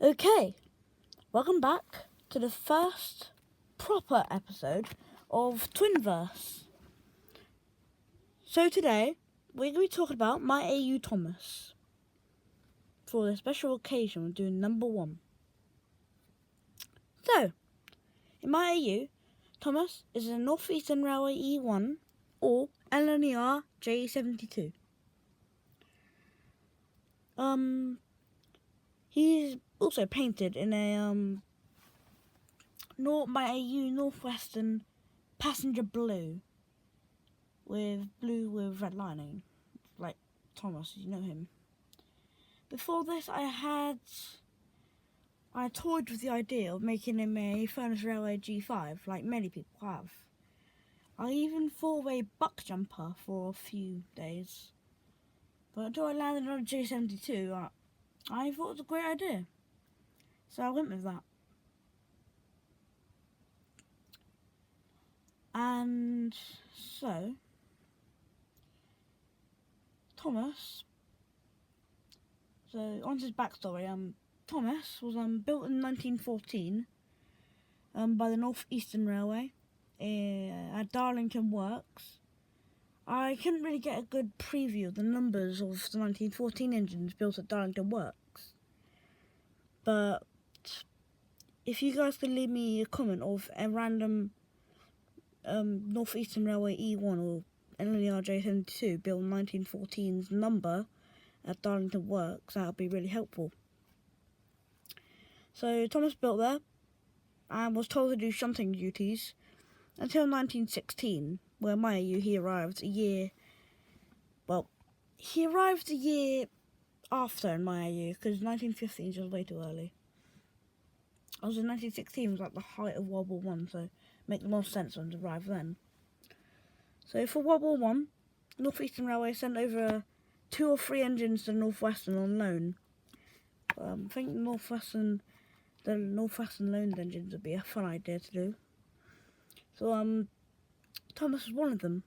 Okay, welcome back to the first proper episode of Twinverse. So today, we're going to be talking about my AU Thomas. For the special occasion, we're doing number 1. So, in my AU, Thomas is a North Eastern Railway E1 or LNER J72. He's also painted in a my AU Northwestern passenger blue with red lining, like Thomas, you know him. Before this, I toyed with the idea of making him a Furnace Railway G5, like many people have. I even thought of a buck jumper for a few days, but until I landed on a J72, I thought it was a great idea, so I went with that. And so, Thomas. So on his backstory, Thomas was built in 1914 by the North Eastern Railway at Darlington Works. I couldn't really get a good preview of the numbers of the 1914 engines built at Darlington Works, but if you guys could leave me a comment of a random North Eastern Railway E1 or LNER J72 built in 1914's number at Darlington Works, that would be really helpful. So Thomas built there and was told to do shunting duties until 1916, where my AU he arrived a year after in my AU, because 1915 is just way too early. Also 1916 was like the height of World War One, so it makes more sense when to arrive then. So for World War One, North Eastern Railway sent over 2 or 3 engines to Northwestern on loan. I think the Northwestern loaned engines would be a fun idea to do. So Thomas was one of them.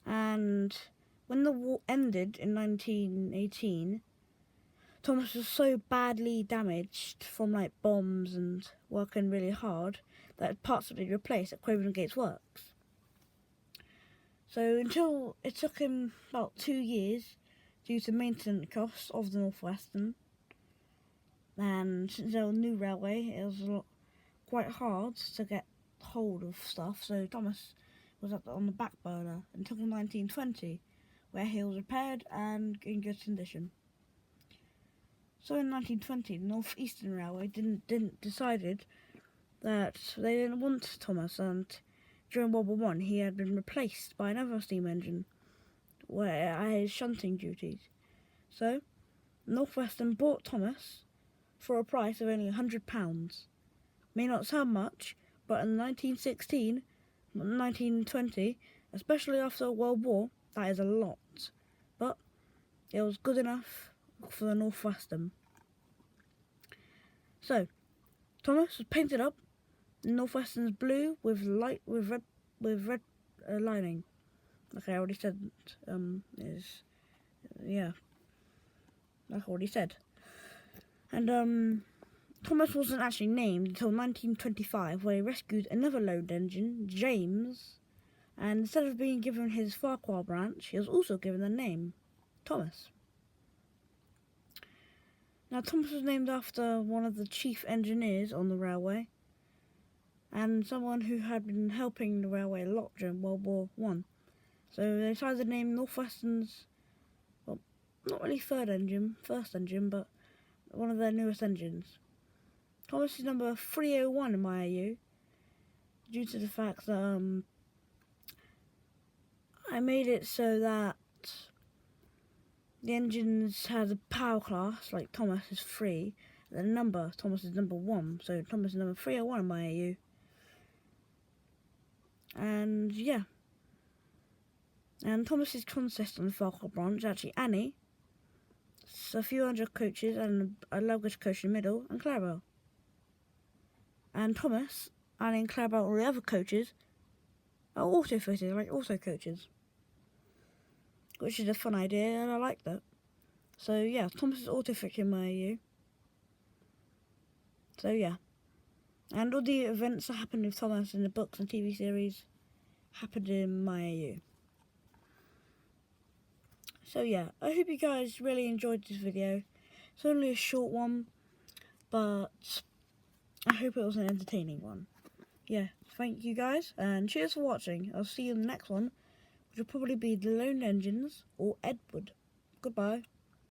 And when the war ended in 1918, Thomas was so badly damaged from like bombs and working really hard that parts would be replaced at Craven Gates Works. So until it took him about 2 years due to maintenance costs of the Northwestern, and since there was a new railway, it was quite hard to get hold of stuff, so Thomas was on the back burner until 1920, where he was repaired and in good condition. So in 1920, the North Eastern Railway decided that they didn't want Thomas, and during World War One he had been replaced by another steam engine where his shunting duties. So Northwestern bought Thomas for a price of only £100. May not sound much, but in 1920, especially after World War, that is a lot. But it was good enough for the Northwestern. So Thomas was painted up in Northwestern's blue with red lining. Like I already said, like I already said. And Thomas wasn't actually named until 1925, where he rescued another loaned engine, James, and instead of being given his Farquhar branch, he was also given the name Thomas. Now, Thomas was named after one of the chief engineers on the railway, and someone who had been helping the railway a lot during World War One. So they decided to name Northwestern's, well, not really first engine, but one of their newest engines. Thomas is number 301 in my AU, due to the fact that I made it so that the engines had a power class, like Thomas is 3, and the Thomas is number 1, so Thomas is number 301 in my AU. And yeah. And Thomas's consists on the Farquhar branch, actually Annie, a few hundred coaches and a luggage coach in the middle, and Clarabelle. And Thomas, Annie and Clarabelle, all the other coaches, are auto-fitted, like auto coaches. Which is a fun idea, and I like that. So yeah, Thomas is auto-fitted in my AU. So yeah. And all the events that happened with Thomas in the books and TV series happened in my AU. So yeah, I hope you guys really enjoyed this video. It's only a short one, but I hope it was an entertaining one. Yeah, thank you guys, and cheers for watching. I'll see you in the next one, which will probably be The Lone Engines or Ed Wood. Goodbye.